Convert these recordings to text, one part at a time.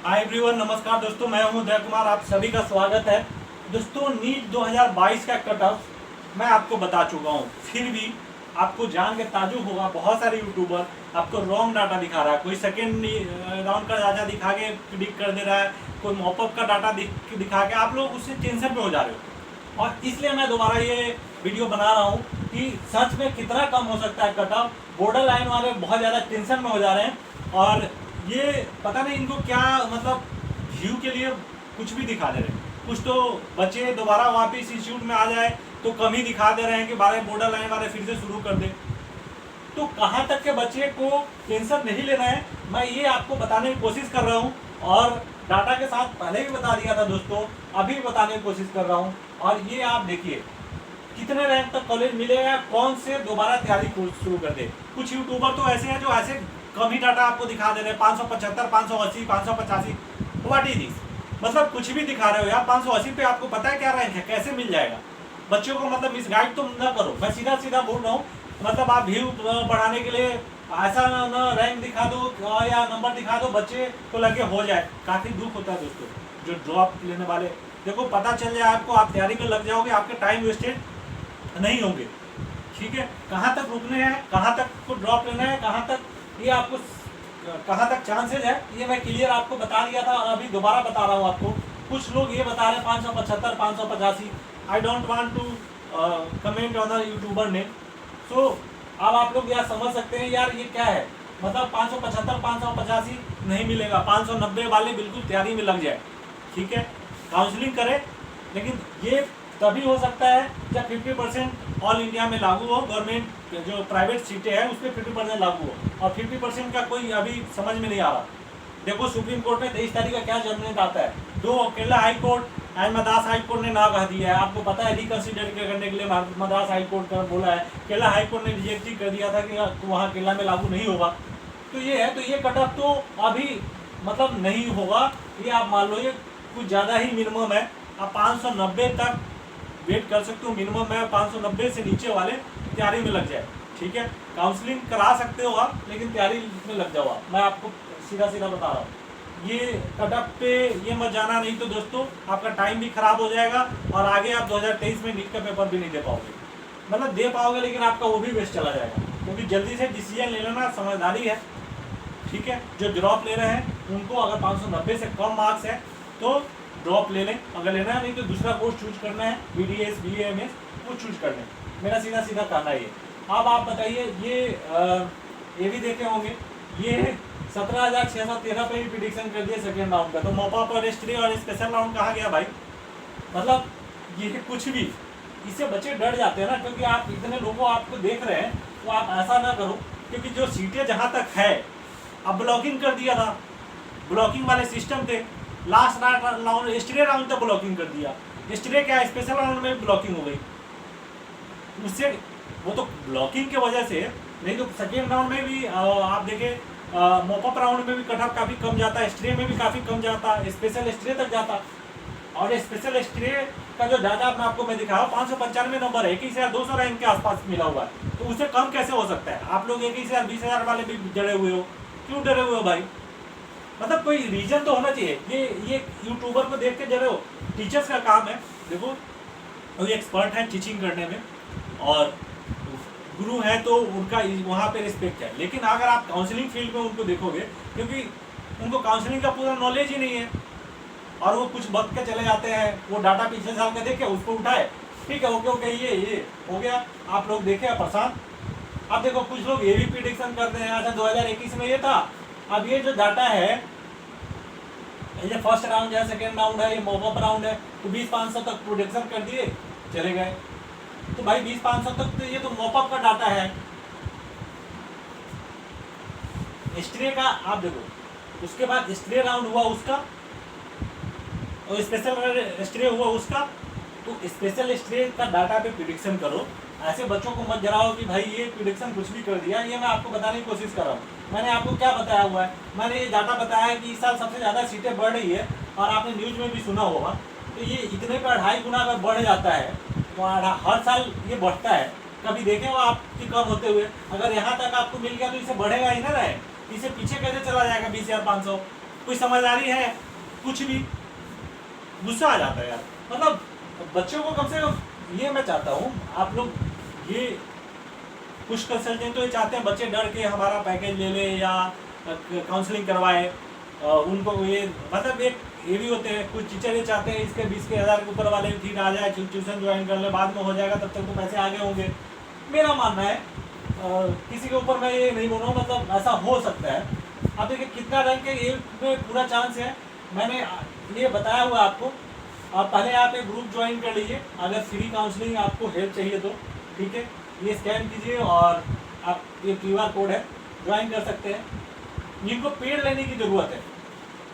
Hi everyone, नमस्कार दोस्तों। मैं हूं उदय कुमार, आप सभी का स्वागत है। दोस्तों, नीट 2022 का कट ऑफ मैं आपको बता चुका हूं, फिर भी आपको जान के ताजुब होगा, बहुत सारे यूट्यूबर आपको रॉन्ग डाटा दिखा रहा है। कोई सेकेंड राउंड का डाटा दिखा के प्रिडिक्ट कर दे रहा है, कोई मॉपअप का डाटा दिखा के, आप लोग उससे टेंशन में हो जा रहे हो। और इसलिए मैं दोबारा ये वीडियो बना रहा हूँ कि सच में कितना कम हो सकता है कट ऑफ। बॉर्डर लाइन वाले बहुत ज़्यादा टेंशन में हो जा रहे हैं और ये पता नहीं इनको क्या, मतलब व्यू के लिए कुछ भी दिखा दे रहे हैं। कुछ तो बच्चे दोबारा वापस इंस्टीट्यूट में आ जाए तो कम ही दिखा दे रहे हैं कि बारे बॉर्डर लाइन वाले फिर से शुरू कर दे। तो कहाँ तक के बच्चे को टेंशन नहीं लेना है, मैं ये आपको बताने की कोशिश कर रहा हूँ। और डाटा के साथ पहले भी बता दिया था दोस्तों, अभी भी बताने की कोशिश कर रहा हूँ। और ये आप देखिए कितने रैंक तक कॉलेज मिलेगा, कौन से दोबारा तैयारी शुरू कर दे। कुछ यूट्यूबर तो ऐसे हैं जो ऐसे कम ही डाटा आपको दिखा दे रहे हैं, 575, 580, 585। What is this? मतलब कुछ भी दिखा रहे हो यार। 580 पे आपको पता है क्या रैंक है, कैसे मिल जाएगा? बच्चों को मतलब मिसगाइड तो ना करो, मैं सीधा सीधा बोल रहा हूँ। मतलब आप व्यू बढ़ाने के लिए ऐसा ना रैंक दिखा दो या नंबर दिखा दो, बच्चे को लगे हो जाए। काफ़ी दुख होता है दोस्तों जो ड्रॉप लेने वाले। देखो पता चल जाए आपको, आप तैयारी में लग जाओगे, आपके टाइम वेस्टेड नहीं होंगे। ठीक है, कहाँ तक रुकने हैं, कहाँ तक को ड्रॉप लेना है, कहाँ तक ये आपको, कहाँ तक चांसेज है, ये मैं क्लियर आपको बता दिया था और अभी दोबारा बता रहा हूँ आपको। कुछ लोग ये बता रहे हैं 575, 585। I don't want to comment on the YouTuber ने। सो अब आप लोग यार समझ सकते हैं यार ये क्या है। मतलब 575, 585 नहीं मिलेगा, 590 वाले बिल्कुल तैयारी में लग जाए। ठीक है, काउंसलिंग करें, लेकिन ये तभी हो सकता है जब 50% ऑल इंडिया में लागू हो। गवर्नमेंट जो प्राइवेट सीटें हैं उस पर 50% लागू हो, और 50% का कोई अभी समझ में नहीं आ रहा। देखो सुप्रीम कोर्ट में 23 तारीख का क्या जजमेंट आता है। दो Kerala high court and Madras high court ने ना कह दिया है, आपको पता है। रिकन्सिडर करने के लिए मद्रास हाई कोर्ट का बोला है, केरला हाई कोर्ट ने रिजेक्ट ही कर दिया था कि वहाँ केरला में लागू नहीं होगा। तो ये है, तो ये कट ऑफ तो अभी मतलब नहीं होगा, ये आप मान लो। ये कुछ ज़्यादा ही मिनिमम है। आप 590 तक वेट कर सकते हो, मिनिमम है 590 से नीचे वाले तैयारी में लग जाए। ठीक है, काउंसलिंग करा सकते हो आप, लेकिन तैयारी में लग जाओ आप। मैं आपको सीधा सीधा बता रहा हूँ, ये कट ऑफ पे ये मत जाना, नहीं तो दोस्तों आपका टाइम भी खराब हो जाएगा और आगे आप 2023 में नीट का पेपर भी नहीं दे पाओगे। मतलब दे पाओगे लेकिन आपका वो भी वेस्ट चला जाएगा, क्योंकि जल्दी से डिसीजन ले लेना समझदारी है। ठीक है, जो ड्रॉप ले रहे हैं उनको अगर 590 से कम मार्क्स है तो ड्रॉप ले लें, अगर लेना है, नहीं तो दूसरा कोर्स चूज करना है, BDS BAMS वो चूज कर लें। मेरा सीधा सीधा कहना है ये। अब आप बताइए, ये भी देखे होंगे, ये 17,613 पे भी प्रिडिक्शन कर दिया सेकेंड राउंड का। तो मॉपअप और S3 और स्पेशल राउंड कहाँ गया भाई? मतलब ये कुछ भी, इससे बच्चे डर जाते हैं ना, क्योंकि आप इतने लोगों आपको देख रहे हैं। तो आप ऐसा ना करो, क्योंकि जो सीटें जहाँ तक है, अब ब्लॉकिंग कर दिया था, ब्लॉकिंग वाले सिस्टम थे। लास्ट राउंड S3 राउंड तक ब्लॉकिंग कर दिया। S3 क्या, स्पेशल राउंड में ब्लॉकिंग हो गई उससे। वो तो ब्लॉकिंग के वजह से, नहीं तो सेकेंड राउंड में भी आप देखें, मॉपअप राउंड में भी कट ऑफ काफ़ी कम जाता है, S3 में भी काफ़ी कम जाता, स्पेशल S3 तक जाता। और स्पेशल S3 का जो डाटा मैं दिखाया 595 नंबर है, 21,200 रैंक के आसपास मिला हुआ है। तो उससे कम कैसे हो सकता है? आप लोग 21,000 20,000 वाले भी डरे हुए हो, क्यों डरे हुए हो भाई? मतलब कोई रीजन तो होना चाहिए। ये यूट्यूबर को देख के डरे हो? टीचर्स का काम है, देखो वो एक्सपर्ट है टीचिंग करने में, और गुरु है तो उनका वहाँ पे रिस्पेक्ट है। लेकिन अगर आप काउंसलिंग फील्ड में उनको देखोगे, क्योंकि उनको काउंसलिंग का पूरा नॉलेज ही नहीं है, और वो कुछ वक्त के चले जाते हैं, वो डाटा पिछले साल का देखे उसको उठाए, ठीक है, ओके ये हो गया, आप लोग देखे परेशान। अब देखो कुछ लोग ये भी प्रिडिक्शन करते हैं, अच्छा 2021 में ये था, अब ये जो डाटा है, ये फर्स्ट राउंड है, सेकेंड राउंड है, ये मॉपअप राउंड है, तो 20,500 तक प्रोडिक्शन कर दिए, चले गए। तो भाई 20,500 तक तो ये तो मॉपअप का डाटा है। S3 का आप देखो, उसके बाद S3 राउंड हुआ उसका, और स्पेशल S3 हुआ उसका। तो स्पेशल S3 का डाटा पे प्रिडिक्शन करो। ऐसे बच्चों को मत डराओ कि भाई ये प्रिडिक्शन कुछ भी कर दिया। ये मैं आपको बताने की कोशिश कर रहा हूँ। मैंने आपको क्या बताया हुआ है? मैंने ये डाटा बताया है कि इस साल सबसे ज़्यादा सीटें बढ़ रही है, और आपने न्यूज़ में भी सुना होगा। तो ये इतने पर 2.5 गुना अगर बढ़ जाता है तो हर साल ये बढ़ता है। कभी देखे हो आपकी कम होते हुए? अगर यहाँ तक आपको मिल गया तो इसे बढ़ेगा ही ना रहे, इसे पीछे कैसे चला जाएगा 20,500? कोई समझदारी है, कुछ भी गुस्सा आ जाता है यार। मतलब बच्चों को कम से कम ये मैं चाहता हूँ, आप लोग ये कुछ कंसल्टेंट तो ये चाहते हैं बच्चे डर के हमारा पैकेज ले ले या काउंसलिंग करवाए, उनको ये मतलब एक ये भी होते हैं कुछ टीचर ये चाहते हैं इसके 20 के हज़ार के ऊपर वाले फीस आ जाए, ट्यूशन ज्वाइन कर ले, बाद में हो जाएगा, तब तक तो पैसे आगे होंगे। मेरा मानना है किसी के ऊपर मैं ये नहीं बोल रहा हूँ, मतलब ऐसा हो सकता है। अब देखिए कितना रैंक है ये में पूरा चांस है, मैंने ये बताया हुआ आपको। आप पहले आप एक ग्रुप ज्वाइन कर लीजिए, अगर फ्री काउंसलिंग आपको हेल्प चाहिए तो, ठीक है। ये स्कैन कीजिए और आप ये QR कोड है, ज्वाइन कर सकते हैं। जिनको पेड लेने की ज़रूरत है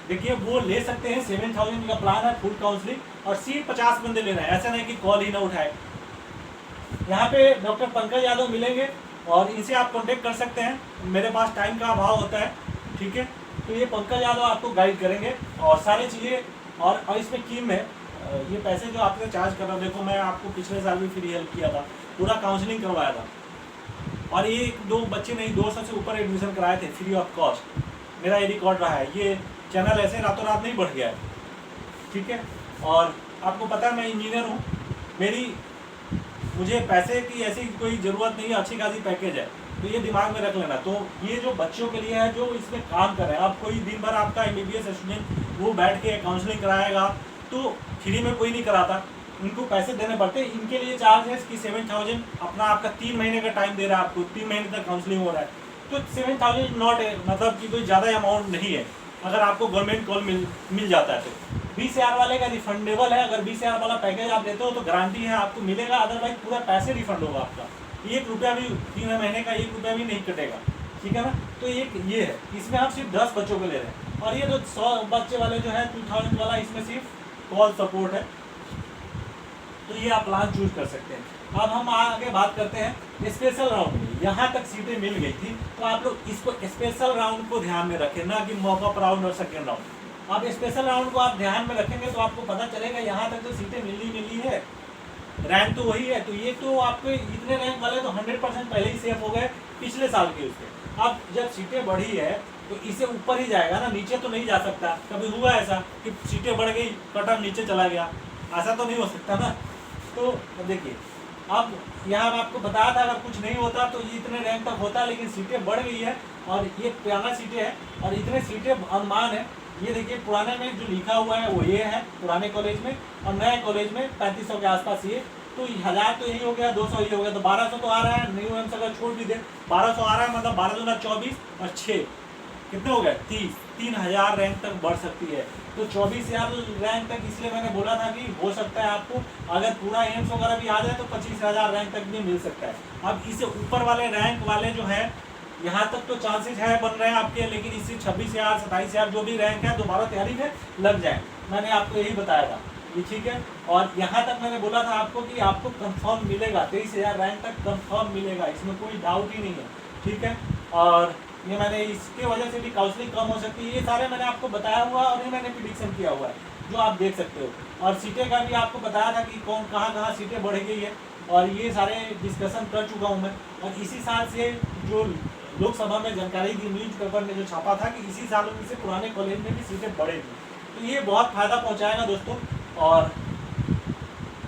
देखिए वो ले सकते हैं, 7000 का प्लान है फुल काउंसलिंग और सीट 50 बंदे ले रहे हैं, ऐसा नहीं कि कॉल ही ना उठाए। यहाँ पे डॉक्टर पंकज यादव मिलेंगे और इनसे आप कांटेक्ट कर सकते हैं, मेरे पास टाइम का अभाव होता है, ठीक है। तो ये पंकज यादव आपको गाइड करेंगे और सारी चीज़ें। और इसमें कीम है, ये पैसे जो आपसे चार्ज कर रहा हूँ, देखो मैं आपको पिछले साल भी फ्री हेल्प किया था, पूरा काउंसलिंग करवाया था और ये 2 बच्चे नहीं 200 से ऊपर एडमिशन कराए थे फ्री ऑफ कॉस्ट। मेरा ये रिकॉर्ड रहा है, ये चैनल ऐसे रातों रात नहीं बढ़ गया है, ठीक है। और आपको पता है मैं इंजीनियर हूँ, मुझे पैसे की ऐसी कोई ज़रूरत नहीं है, अच्छी खासी पैकेज है, तो ये दिमाग में रख लेना। तो ये जो बच्चों के लिए है जो इसमें काम कर रहे हैं, अब कोई दिन भर आपका MBBS स्टूडेंट वो बैठ के काउंसलिंग कराएगा तो फ्री में कोई नहीं कराता, इनको पैसे देने पड़ते हैं। इनके लिए चार्ज है कि 7000 अपना आपका 3 महीने का टाइम दे रहा है, आपको 3 महीने तक काउंसलिंग हो रहा है, तो 7000 नॉट मतलब कि कोई ज़्यादा अमाउंट नहीं है। अगर आपको गवर्नमेंट कॉल मिल जाता है तो 20,000 वाले का रिफंडेबल है, अगर 20,000 वाला पैकेज आप देते हो तो गारंटी है आपको मिलेगा, अदरवाइज पूरा पैसे रिफंड होगा आपका, 1 रुपया भी 3 महीने का 1 रुपया भी नहीं कटेगा, ठीक है ना। तो एक ये है, इसमें आप सिर्फ 10 बच्चों को ले रहे हैं और ये जो 100 बच्चे वाले जो है 2000 वाला, इसमें सिर्फ कॉल सपोर्ट है, तो ये आप प्लान चूज कर सकते हैं। अब हम आगे बात करते हैं स्पेशल राउंड में। यहाँ तक सीटें मिल गई थी तो आप लोग इसको स्पेशल राउंड को ध्यान में रखें, ना कि मॉकअप राउंड और सेकेंड राउंड। आप स्पेशल राउंड को आप ध्यान में रखेंगे तो आपको पता चलेगा यहाँ तक तो सीटें मिली है, रैंक तो वही है। तो ये तो आपके इतने रैंक वाले तो 100% पहले ही सेफ हो गए पिछले साल के उसके। अब जब सीटें बढ़ी है तो इसे ऊपर ही जाएगा ना, नीचे तो नहीं जा सकता। कभी हुआ ऐसा कि सीटें बढ़ गई कट ऑफ नीचे चला गया, ऐसा तो नहीं हो सकता ना। तो देखिए अब यहाँ आपको बताया था अगर कुछ नहीं होता तो ये इतने रैंक तक होता, लेकिन सीटें बढ़ गई है और ये पुराना सीटें हैं और इतने सीटें अनुमान है। ये देखिए पुराने में जो लिखा हुआ है वो ये है पुराने कॉलेज में, और नए कॉलेज में 3500 के आसपास ये, तो 1000 तो यही हो गया, 200 ये हो गया, तो 1200 तो आ रहा है। न्यू एम्स अगर छोड़ भी दे 1200 आ रहा है, मतलब 12 दूना 24 और 6 कितने हो गए 30, 3000 रैंक तक बढ़ सकती है। तो 24,000 रैंक तक इसलिए मैंने बोला था कि हो सकता है आपको अगर पूरा एम्स वगैरह भी आ जाए तो 25,000 रैंक तक भी मिल सकता है। अब इससे ऊपर वाले रैंक वाले जो है यहाँ तक तो चांसेस है बन रहे हैं आपके, लेकिन इससे 26,000 27,000 जो भी रैंक है दोबारा तैयारी में लग जाए, मैंने आपको यही बताया था ये, ठीक है। और यहाँ तक मैंने बोला था आपको कि आपको कंफर्म मिलेगा, 23,000 रैंक तक कंफर्म मिलेगा, इसमें कोई डाउट ही नहीं है, ठीक है। और ये मैंने इसके वजह से भी काउंसलिंग कम हो सकती है, ये सारे मैंने आपको बताया हुआ और ये मैंने प्रिडिक्शन किया हुआ है जो आप देख सकते हो। और सीटें का भी आपको बताया था कि कौन कहाँ सीटें बढ़ गई है, और ये सारे डिस्कशन कर चुका हूँ मैं। और इसी साल से जो लोकसभा में जानकारी दी, न्यूज पेपर ने जो छापा था कि इसी साल से पुराने कॉलेज में भी सीटें बढ़ेगी, तो ये बहुत फ़ायदा पहुँचाएगा दोस्तों। और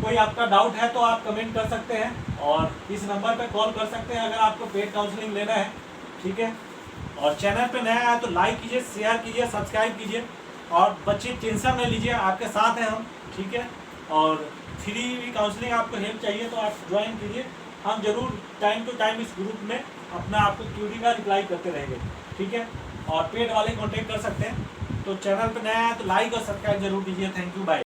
कोई आपका डाउट है तो आप कमेंट कर सकते हैं और इस नंबर पे कॉल कर सकते हैं अगर आपको पेड काउंसलिंग लेना है, ठीक है। और चैनल पे नया है तो लाइक कीजिए, शेयर कीजिए, सब्सक्राइब कीजिए। और बच्चे टेंशन न लीजिए, आपके साथ हैं हम, ठीक है। और फ्री काउंसलिंग आपको हेल्प चाहिए तो आप ज्वाइन कीजिए, हम जरूर टाइम टू टाइम इस ग्रुप में अपना आपको क्यूरी का रिप्लाई करते रहेंगे, ठीक है। और पेड वाले कॉन्टेक्ट कर सकते हैं। तो चैनल पे नया है तो लाइक और सब्सक्राइब जरूर कीजिए। Thank you, bye.